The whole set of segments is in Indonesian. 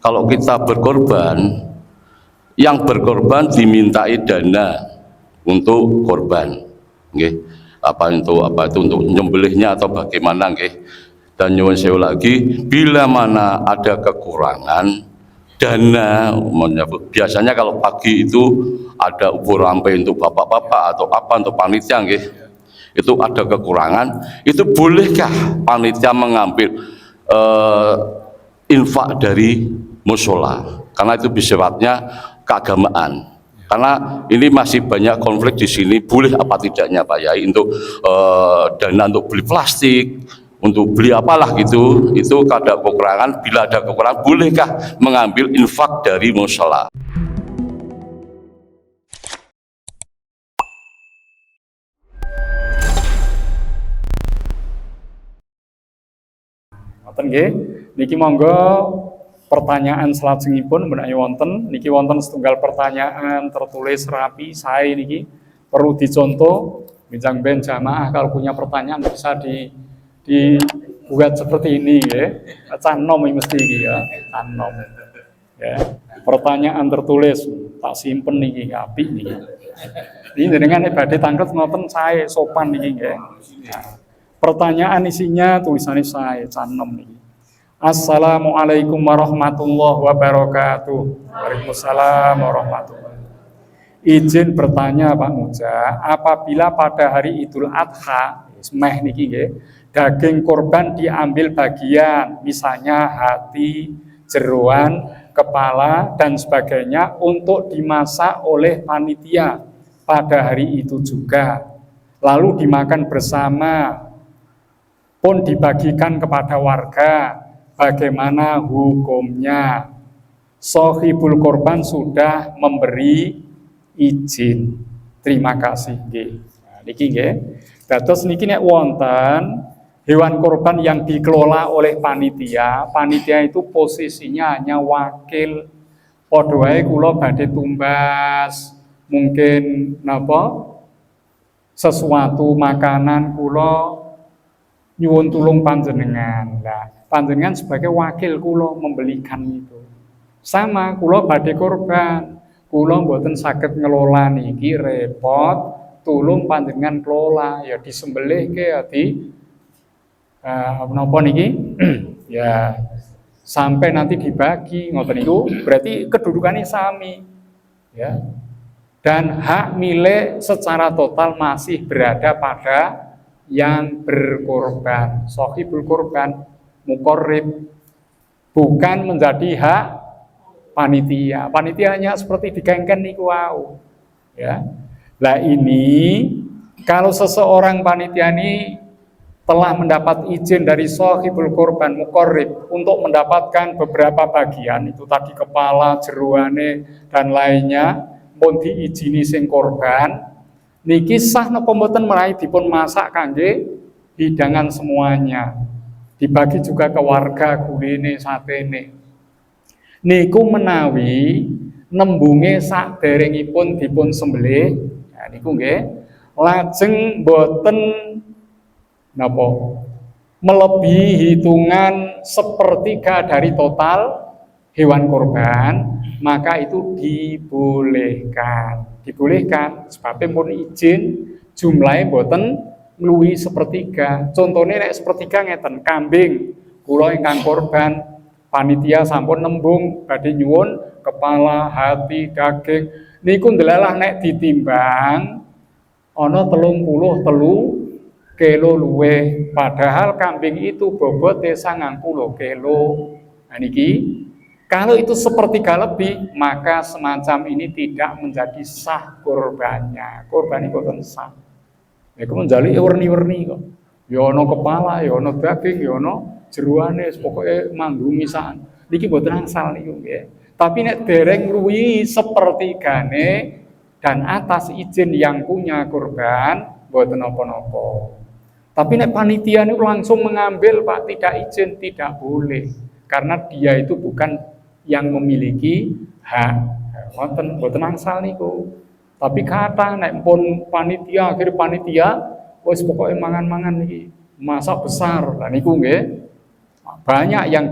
kalau kita berkorban, yang berkorban dimintai dana untuk korban, nggih. Apa itu untuk nyembelihnya atau bagaimana, nggih. Dan nyuwun sewu lagi, bila mana ada kekurangan dana, biasanya kalau pagi itu ada ubur sampai untuk bapak-bapak atau apa untuk panitia, nggih. Itu ada kekurangan, itu bolehkah panitia mengambil infak dari musola? Karena itu sifatnya keagamaan. Karena ini masih banyak konflik di sini, boleh apa tidaknya Pak Yai untuk dana untuk beli plastik, untuk beli apalah gitu, itu ada kekurangan. Bila ada kekurangan, bolehkah mengambil infak dari musola? Ngoten nggih, niki monggo pertanyaan salajengipun menawi wonten, niki wonten setunggal pertanyaan tertulis rapi sae niki perlu dicontoh. Bijang ben jamaah kalau punya pertanyaan bisa dibuat seperti ini ya. Canom mesti iki ya, canom. Ya. Pertanyaan tertulis tak simpen niki apik niki. Ini dengan badhe tanglet ngoten sae sopan niki nggih. Nah, pertanyaan isinya tulisannya sae canom niki. Assalamualaikum warahmatullahi wabarakatuh. Waalaikumsalam warahmatullahi. Izin bertanya Pak Muja, apabila pada hari Idul Adha, semeh niki nggih, daging korban diambil bagian, misalnya hati, jeroan, kepala dan sebagainya untuk dimasak oleh panitia pada hari itu juga. Lalu dimakan bersama, pun dibagikan kepada warga. Bagaimana hukumnya? Sohibul korban sudah memberi izin. Terima kasih. Nah, niki nggih. Dados niki nek wonten hewan korban yang dikelola oleh panitia, panitia itu posisinya hanya wakil. Padha wae kula badhe tumbas, mungkin napa sesuatu makanan kula nyuwun tulung panjenengan. Lah, panjenengan sebagai wakil kula membelikan itu. Sama kula badhe korban, kula mboten saged ngelola niki repot, tulung panjenengan kelola ya disembelih ke ya di napa niki ya sampai nanti dibagi ngoten niku berarti kedudukannya sami ya. Dan hak milik secara total masih berada pada yang berkorban, sohibul korban, mukorrib, bukan menjadi hak panitia. Panitianya seperti digengken niku wau. Ya. Lah ini kalau seseorang panitia ini telah mendapat izin dari sohibul korban, mukorrib untuk mendapatkan beberapa bagian itu tadi kepala, jeroane dan lainnya, pun diizini sing korban. Niki sah napa mboten menawi dipun masak kangge hidangan semuanya. Dibagi juga ke warga gulene satene. Niku menawi nembunge saderengipun dipun sembelih, ya niku nggih, lajeng mboten napa melebihi hitungan sepertiga dari total hewan korban, maka itu dibolehkan. Dibolehkan sebabnya pun izin jumlahnya mboten ngluwi sepertiga. Contohnya nek sepertiga ngeten, kambing kula ingkang korban panitia sampun nembung badhe nyuwun kepala, hati, daging niku ndelalah nek ditimbang ana 33 kilo luwih, padahal kambing itu bobote 90 kilo. Nah niki kalau itu sepertiga lebih, maka semacam ini tidak menjadi sah korbannya. Korban itu boten sah. Niku menjali werni-werni kok. Ya ana kepala, ya ana daging, ya ana jeroane, pokoke manggung misahan. Niki boten angsal niku nggih. Tapi nek dereng ngluwihi sepertigane dan atas izin yang punya korban, boten napa-napa. Tapi nek panitia niku langsung mengambil, Pak, tidak izin, tidak boleh. Karena dia itu bukan yang memiliki hak. Mboten angsal niku. Tapi kata nek pun panitia, akhir panitia wis pokoke mangan-mangan iki, masak besar. Lah niku nggih banyak yang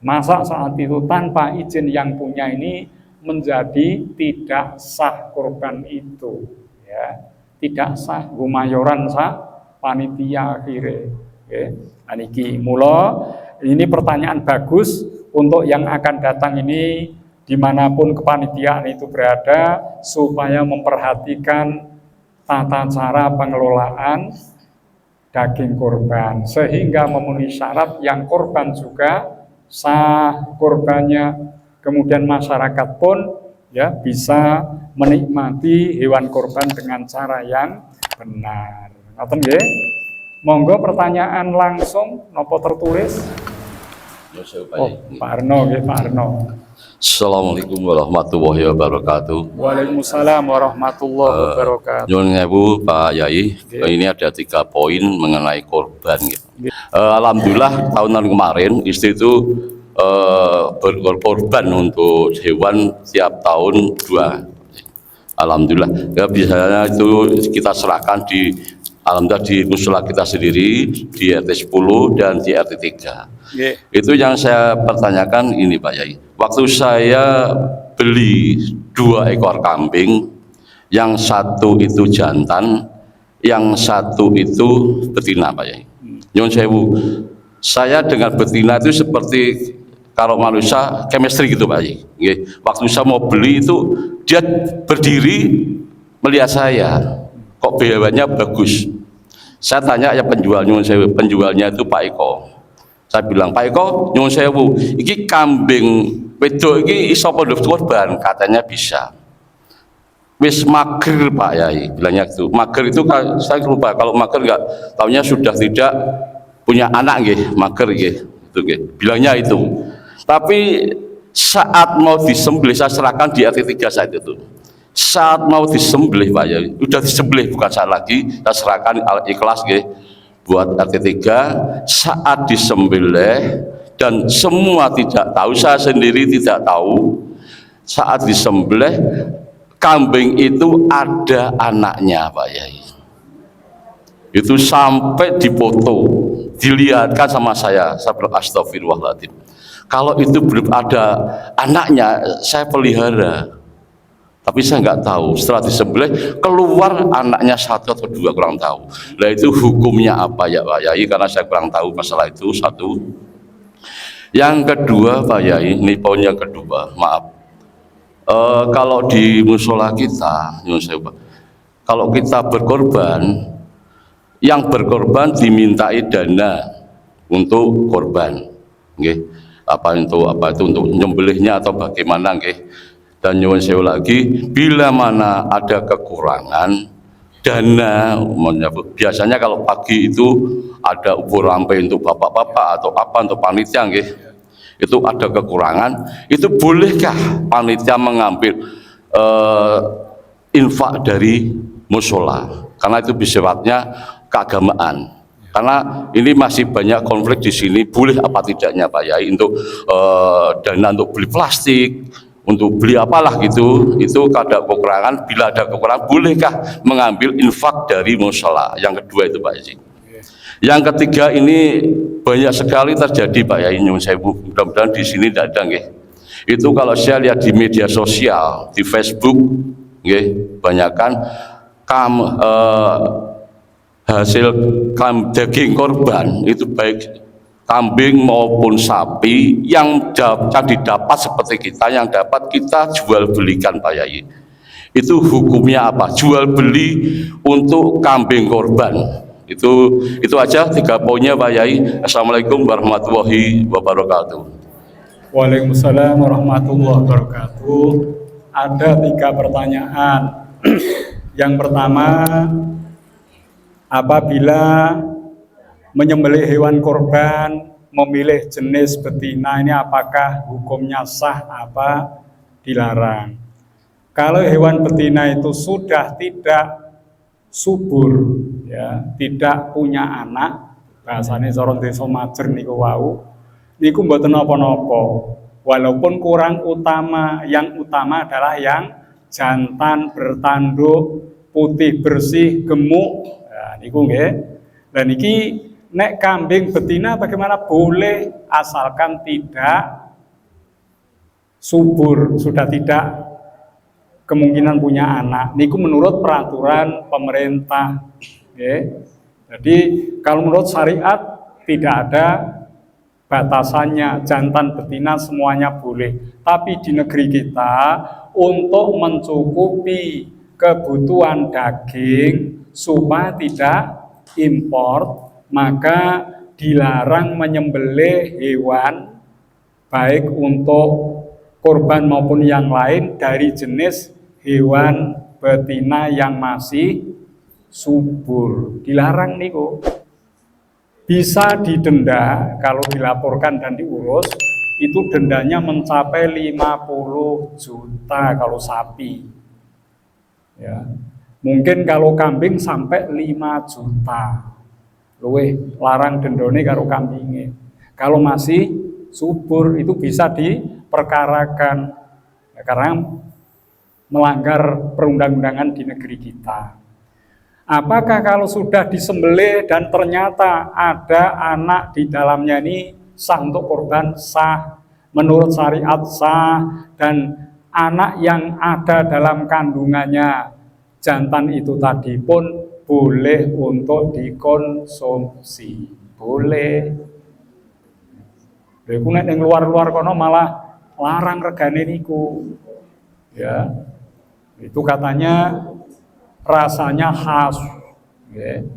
Masa saat itu tanpa izin yang punya ini menjadi tidak sah korban itu, ya, tidak sah gumayoran sah panitia akhirnya. Oke, aniki mula ini pertanyaan bagus untuk yang akan datang ini dimanapun kepanitiaan itu berada supaya memperhatikan tata cara pengelolaan daging korban sehingga memenuhi syarat yang korban juga sah korbannya, kemudian masyarakat pun ya bisa menikmati hewan korban dengan cara yang benar. Ngoten nggih. Monggo pertanyaan langsung napa tertulis? Oh, Pak Arno nggih, Pak Arno. Assalamualaikum warahmatullahi wabarakatuh. Waalaikumsalam warahmatullahi wabarakatuh. Nyuwun sewu Pak Yai, ini ada 3 poin mengenai korban gitu. Alhamdulillah tahunan kemarin istri itu berkorban untuk hewan tiap tahun 2. Alhamdulillah. Ya, biasanya itu kita serahkan di alhamdulillah di musyola kita sendiri di RT 10 dan di RT 3. Itu yang saya pertanyakan ini Pak Yai. Waktu saya beli 2 ekor kambing, yang satu itu jantan, yang satu itu betina Pak Yai. Nyuwun sewu, saya dengan betina itu seperti kalau manusia chemistry gitu Pak Yai. Waktu saya mau beli itu dia berdiri melihat saya, kok hewannya bagus. Saya tanya ya penjual, nyuwun sewu, penjualnya itu Pak Eko. Saya bilang, Pak Eko, nyuwun sewu, iki kambing wedok iki iso padha korban, katanya bisa. Wis mager Pak Yai, bilangnya itu. Mager itu saya lupa, kalau mager enggak tahunya sudah tidak punya anak nggih, mager nggih. Itu nggih. Bilangnya itu. Tapi saat mau disembelih saya serahkan di RT 3 saat itu. Saat mau disembelih Pak Yai, udah disembelih bukan saya lagi, saya serahkan ikhlas nggih buat RT 3. Saat disembelih dan semua tidak tahu, saya sendiri tidak tahu, saat disembelih kambing itu ada anaknya Pak Yai. Itu sampai dipoto, dilihatkan sama saya bilang astagfirullahaladzim, kalau itu belum ada anaknya saya pelihara, tapi saya nggak tahu. Setelah disembelih keluar anaknya 1 atau 2, kurang tahu. Nah itu hukumnya apa ya Pak Yai, karena saya kurang tahu masalah itu. 1. Yang kedua Pak Yai, ini poin yang kedua, maaf. Kalau di musola kita, kalau kita berkorban, yang berkorban dimintai dana untuk korban, apa itu untuk nyembelihnya atau bagaimana, dan nyuwun sewu lagi, bila mana ada kekurangan dana, biasanya kalau pagi itu ada ubur rampe untuk bapak-bapak atau apa untuk panitia, itu ada kekurangan, itu bolehkah panitia mengambil infak dari musola? Karena itu sifatnya keagamaan. Karena ini masih banyak konflik di sini, boleh apa tidaknya Pak Yai untuk dana untuk beli plastik, untuk beli apalah gitu, itu ada kekurangan. Bila ada kekurangan, bolehkah mengambil infak dari musola? Yang kedua itu Pak Yai. Yang ketiga ini banyak sekali terjadi Pak Yai, nyuwun sewu, mudah-mudahan di sini tidak ada Itu kalau saya lihat di media sosial, di Facebook, banyakkan hasil daging korban itu baik kambing maupun sapi yang didapat seperti kita, yang dapat kita jual belikan Pak Yai. Itu hukumnya apa? Jual beli untuk kambing korban. Itu aja 3 poinnya Pak Yai. Assalamualaikum warahmatullahi wabarakatuh. Waalaikumsalam warahmatullahi wabarakatuh. Ada 3 pertanyaan. Yang pertama, apabila menyembelih hewan korban memilih jenis betina, ini apakah hukumnya sah apa dilarang? Kalau hewan betina itu sudah tidak subur, ya, tidak punya anak, bahasane cara desa majer niku wau, niku mboten napa-napa. Walaupun kurang utama, yang utama adalah yang jantan bertanduk, putih bersih, gemuk. Nah, niku nggih. Dan niki nek kambing betina bagaimana? Boleh, asalkan tidak subur, sudah tidak kemungkinan punya anak. Niku menurut peraturan pemerintah. Oke. Jadi kalau menurut syariat tidak ada batasannya, jantan betina semuanya boleh. Tapi di negeri kita untuk mencukupi kebutuhan daging supaya tidak impor, maka dilarang menyembelih hewan baik untuk korban maupun yang lain dari jenis hewan betina yang masih subur. Dilarang niku. Bisa didenda kalau dilaporkan dan diurus, itu dendanya mencapai 50 juta kalau sapi. Ya. Mungkin kalau kambing sampai 5 juta. Luwih larang dendone karo kambingnya. Kalau masih subur itu bisa diperkarakan ya, karena melanggar perundang-undangan di negeri kita. Apakah kalau sudah disembelih dan ternyata ada anak di dalamnya ini sah untuk korban? Sah, menurut syariat sah, dan anak yang ada dalam kandungannya jantan itu tadi pun boleh untuk dikonsumsi. Boleh. Lha nek ning luar-luar kono malah larang regane niku. Ya. Itu katanya rasanya khas. Nggih.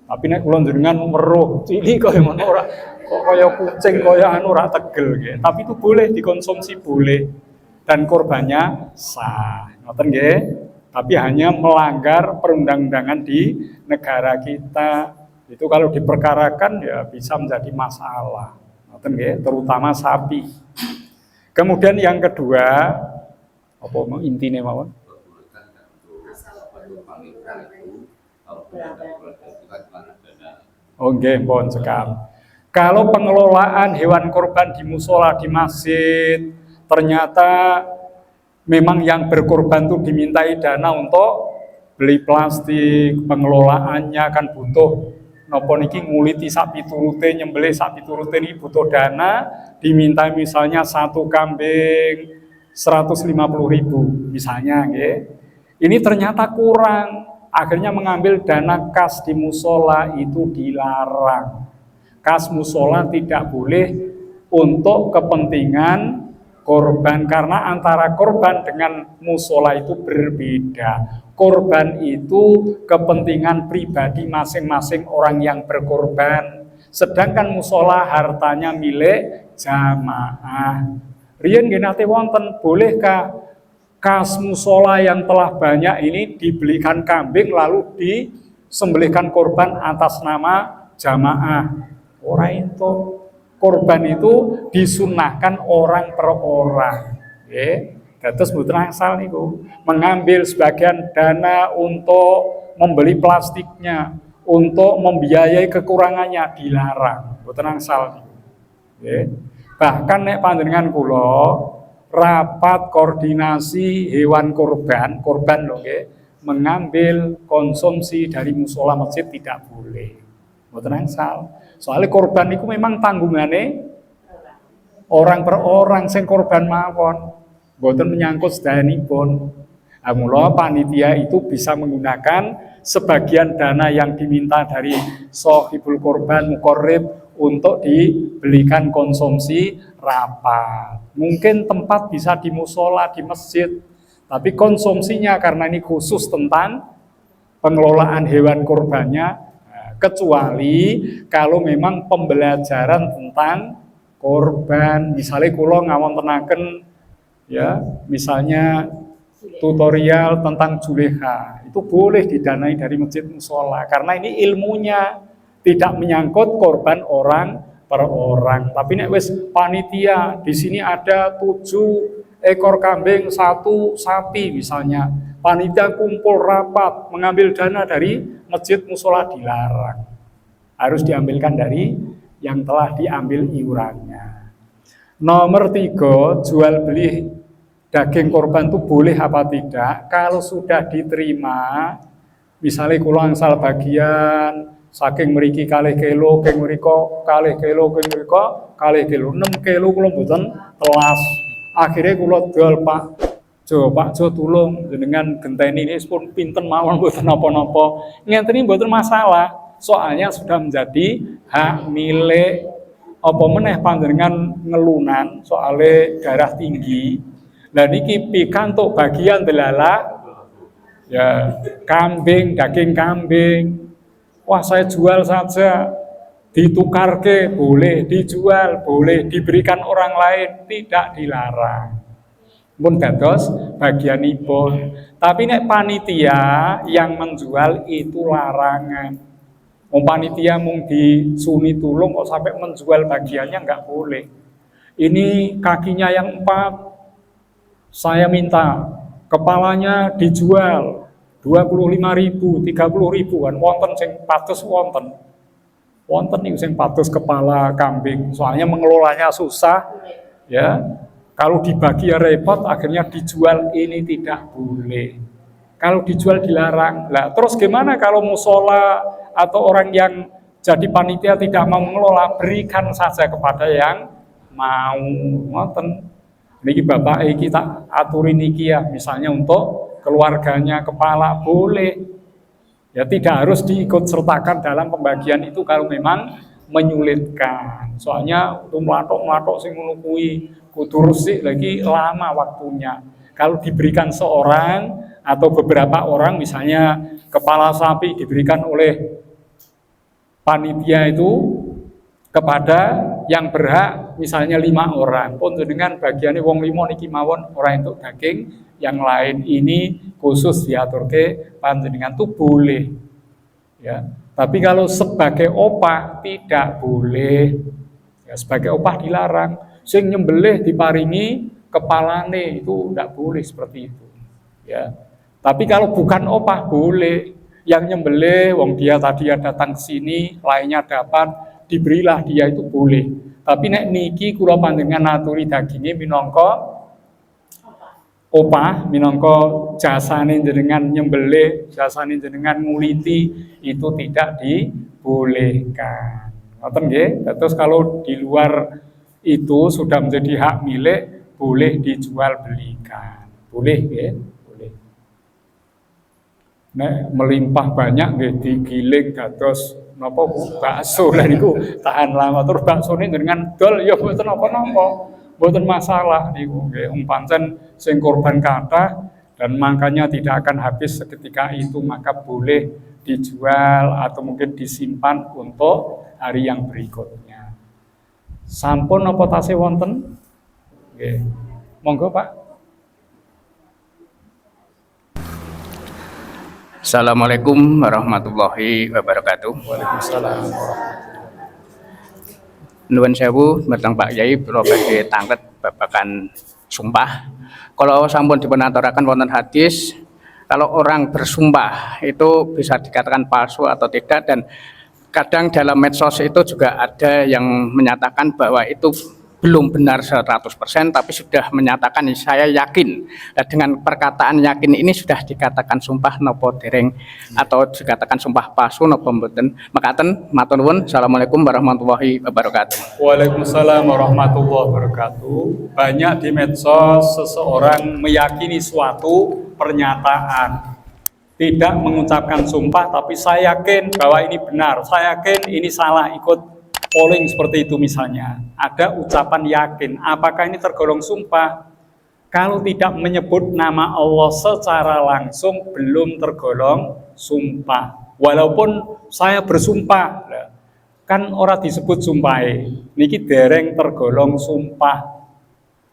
Tapi nek kula njenengan weruh cilik kaya ngono ora kok kaya kucing kaya anu ora tegel nggih. Tapi itu boleh dikonsumsi boleh dan korbannya sah. Ngoten nggih. Tapi hanya melanggar perundang-undangan di negara kita. Itu kalau diperkarakan ya bisa menjadi masalah. Ngoten nggih, terutama sapi. Kemudian yang kedua, apa mau intine mawon? Oke, mohon sekali. Kalau pengelolaan hewan kurban di musola, di masjid, ternyata memang yang berkorban itu dimintai dana untuk beli plastik, pengelolaannya kan butuh nopo niki nguliti sapi turute, nyembelih sapi turute ini butuh dana, diminta misalnya satu kambing 150.000 misalnya, nggih. Ini ternyata kurang, akhirnya mengambil dana kas di musola itu dilarang. Kas musola tidak boleh untuk kepentingan korban karena antara korban dengan musola itu berbeda. Korban itu kepentingan pribadi masing-masing orang yang berkorban. Sedangkan musola hartanya milik jamaah. Riyen nggih nate wonten, bolehkah kas musola yang telah banyak ini dibelikan kambing lalu disembelihkan korban atas nama jamaah? Ora itu. Korban itu disunahkan orang per orang. Dados mboten angsal niku. Mengambil sebagian dana untuk membeli plastiknya, untuk membiayai kekurangannya dilarang. Mboten angsal niku. Bahkan nek panjenengan kula rapat koordinasi hewan korban lho nggih, mengambil konsumsi dari musola masjid tidak boleh. Mboten angsal. Soalnya korban itu memang tanggungannya orang per orang sing korban mawon, mboten menyangkut sedayanipun. Mula panitia itu bisa menggunakan sebagian dana yang diminta dari sohibul korban mukorrib untuk dibelikan konsumsi rapat. Mungkin tempat bisa di musola, di masjid, tapi konsumsinya karena ini khusus tentang pengelolaan hewan korbannya. Kecuali kalau memang pembelajaran tentang korban, misalnya kula ngawontenaken ya, misalnya tutorial tentang juleha, itu boleh didanai dari masjid musola karena ini ilmunya tidak menyangkut korban orang per orang. Tapi nek wis panitia di sini ada 7 ekor kambing, 1 sapi misalnya, panitia kumpul rapat mengambil dana dari masjid musola dilarang. Harus diambilkan dari yang telah diambil iurannya. Nomor 3, jual beli daging korban itu boleh apa tidak? Kalau sudah diterima, misalnya kula angsal bagian saking mriki 0,5 kilo, keng mriko 0,5 kilo, keng mriko 0,5 kilo, 6 kilo kula mboten telas. Akhirnya kula dol Pak Jo tulung jenengan genteni ini pun pinten mawon mboten napa-napa. Ngenten iki mboten masalah. Soalnya sudah menjadi hak milik apa meneh panjenengan ngelunan soalnya darah tinggi. Lah niki pikantuk bagian delala ya kambing, daging kambing. Wah, saya jual saja. Ditukarke boleh, dijual boleh, diberikan orang lain tidak dilarang. Pun dados bagianipun. Tapi nek panitia yang menjual itu larangan. Panitia mung disuni tulung kok sampai menjual bagiannya nggak boleh. Ini kakinya yang 4, saya minta kepalanya dijual 25.000, 30.000 kan wonten sing patus wonten. Wonten niku sing patus kepala kambing. Soalnya mengelolanya susah ya. Kalau dibagi ya repot, akhirnya dijual, ini tidak boleh. Kalau dijual dilarang. Lah terus gimana kalau musola atau orang yang jadi panitia tidak mau mengelola, berikan saja kepada yang mau. Ngoten. Niki Bapak iki tak aturi niki ya, misalnya untuk keluarganya kepala boleh. Ya tidak harus diikut sertakan dalam pembagian itu kalau memang menyulitkan. Soalnya untuk melatok-melatok sing ngono kuwi kudu resik lagi lama waktunya. Kalau diberikan seorang atau beberapa orang, misalnya kepala sapi diberikan oleh panitia itu kepada yang berhak, misalnya 5 orang. Pun dengan bagiannya wong 5 niki mawon orang untuk daging, yang lain ini khusus diaturke panjenengan tuh boleh. Ya. Tapi kalau sebagai opah tidak boleh. Ya, sebagai opah dilarang. Sing nyembelih diparingi kepalane itu tidak boleh seperti itu. Ya. Tapi kalau bukan opah boleh. Yang nyembelih, wong dia tadi datang ke sini, lainnya dapat, diberilah dia itu boleh. Tapi nek niki kula panjenengan aturi daginge minangka opah, minangka jasane jenengan nyembelih, jasane jenengan nguliti, itu tidak dibolehkan. Ngoten nggih. Terus kalau di luar itu sudah menjadi hak milik, boleh dijual belikan. Boleh nggih, boleh. Nek melimpah banyak nggih digiling dados napa bakso lah niku tahan lama. Terus baksone jenengan dol ya mboten napa-napa. Mboten masalah niku nggih. Pancen sing korban kathah dan makanya tidak akan habis seketika itu, maka boleh dijual atau mungkin disimpan untuk hari yang berikutnya. Sampun napa tasih wonten? Nggih. Monggo Pak. Assalamualaikum warahmatullahi wabarakatuh. Waalaikumsalam. Nuwun sewu dhateng Pak Yai kula badhe tanglet babagan sumpah. Kalau sampun dipun aturaken wonten hadis, kalau orang bersumpah itu bisa dikatakan palsu atau tidak, dan kadang dalam medsos itu juga ada yang menyatakan bahwa itu belum benar 100%, tapi sudah menyatakan saya yakin. Nah, dengan perkataan yakin ini sudah dikatakan sumpah nopo dereng, atau dikatakan sumpah palsu nopo mboten. Makaten matur nuwun. Assalamualaikum warahmatullahi wabarakatuh. Waalaikumsalam warahmatullahi wabarakatuh. Banyak di medsos seseorang meyakini suatu pernyataan, tidak mengucapkan sumpah, tapi saya yakin bahwa ini benar, saya yakin ini salah, ikut polling seperti itu misalnya. Ada ucapan yakin, apakah ini tergolong sumpah? Kalau tidak menyebut nama Allah secara langsung belum tergolong sumpah. Walaupun saya bersumpah, kan orang disebut sumpah, niki dereng tergolong sumpah.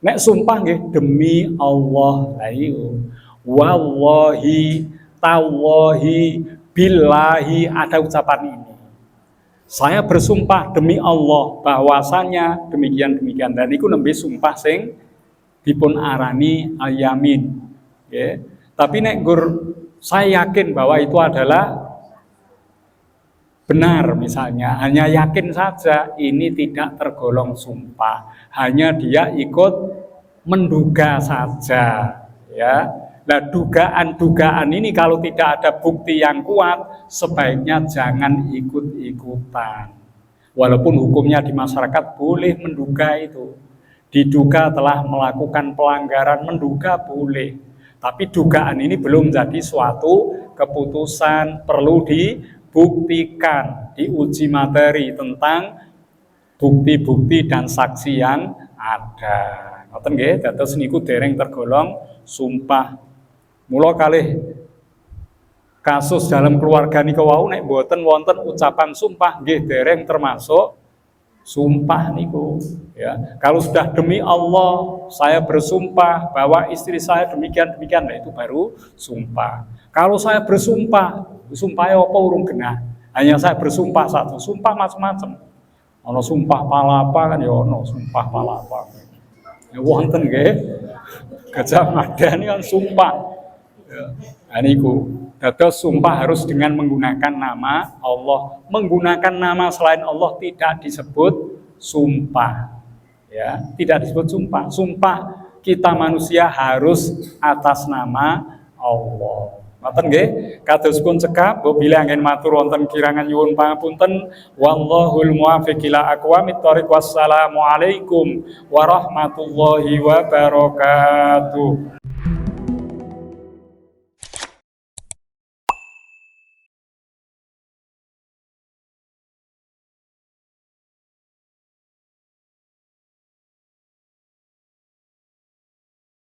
Nek sumpah nggih demi Allah, ayo. Wallahi, tawahi, billahi, ada ucapan ini. Saya bersumpah demi Allah bahwasanya demikian-demikian, dan itu nembe sumpah sing dipun arani al-yamin. Okay. Tapi nek gur saya yakin bahwa itu adalah benar misalnya, hanya yakin saja, ini tidak tergolong sumpah. Hanya dia ikut menduga saja, ya. Nah, dugaan-dugaan ini kalau tidak ada bukti yang kuat, sebaiknya jangan ikut-ikutan. Walaupun hukumnya di masyarakat boleh menduga itu. diduga telah melakukan pelanggaran, menduga boleh. Tapi dugaan ini belum jadi suatu keputusan, perlu dibuktikan, diuji materi tentang bukti-bukti dan saksi yang ada. Ngoten nggih, dados niku dereng tergolong sumpah. Mula kalih kasus dalam keluarga niku wau nek mboten wonten ucapan sumpah nggih dereng termasuk sumpah niku, ya. Kalau sudah demi Allah saya bersumpah bahwa istri saya demikian, nah itu baru sumpah. Kalau saya bersumpah, sumpahnya apa urung genah. Hanya saya bersumpah satu, sumpah macam-macam. Ono sumpah palapa kan ya ono sumpah palapa. Ya wonten nggih. Gajah Mada ini kan sumpah. Ya. Nah niku, dados sumpah harus dengan menggunakan nama Allah. Menggunakan nama selain Allah tidak disebut sumpah. Ya, tidak disebut sumpah. Sumpah kita manusia harus atas nama Allah. Ngoten nggih, kados pun cekap bila anggen matur wonten kirangan nyuwun pangapunten, wallahul muwaffiq ila aqwamit thoriq. Wassalamu alaikum warahmatullahi wabarakatuh.